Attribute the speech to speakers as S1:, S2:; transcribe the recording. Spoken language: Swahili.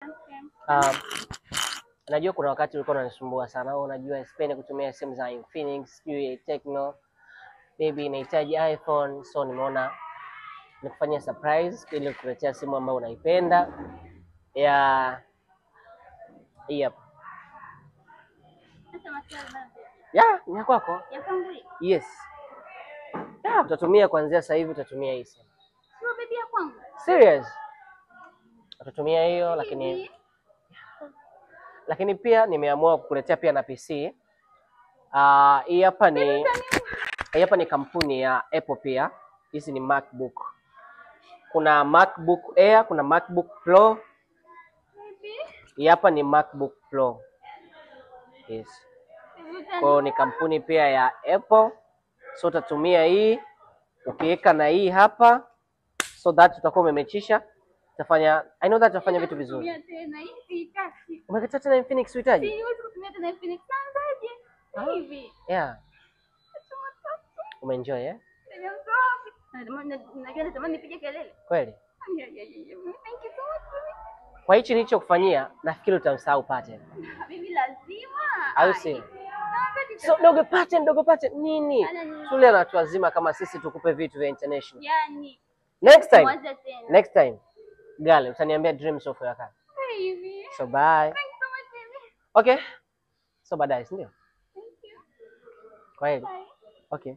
S1: Um, najua kuna wakati ulikuwa unanisumbua sana. Unajua sipendi kutumia simu za Infinix, sijui Tecno, maybe inahitaji iPhone, so nimeona nikufanyia surprise ili kukuletea simu ambayo unaipenda. Yep. Ni ya kwako?
S2: Ya kwangu.
S1: Yes. Utatumia kuanzia sasa hivi, utatumia hii simu.
S2: Sio baby ya kwangu.
S1: Serious? Utatumia hiyo lakini pia nimeamua kukuletea pia na PC. Hii hapa ni kampuni ya Apple pia. Hizi ni MacBook. Kuna MacBook Air, kuna MacBook Pro. Hii hapa ni MacBook Pro. Yes. Kwa ni kampuni pia ya Apple. So utatumia hii ukiweka na hii hapa, so that utakuwa umemechisha. I know that utafanya vitu vizuri. Umekata tena Infinix uhitaji?
S2: Siwezi kutumia tena Infinix. Naanzaje? Hivi.
S1: Yeah. Umeenjoy eh?
S2: Natamani nipige kelele.
S1: Kweli?
S2: Thank you so much.
S1: Kwa hichi nilichokufanyia nafikiri utamsahau pattern.
S2: Bibi lazima.
S1: Au si? So dogo pattern nini? Tule na watu wazima kama sisi tukupe vitu vya international.
S2: Yani.
S1: Next time. Gale, utaniambia dreams of your car.
S2: Baby.
S1: So bye.
S2: Thanks so much, baby.
S1: Okay. So baadaye, ndio?
S2: Thank you.
S1: Kwa heri.
S2: Bye.
S1: Okay.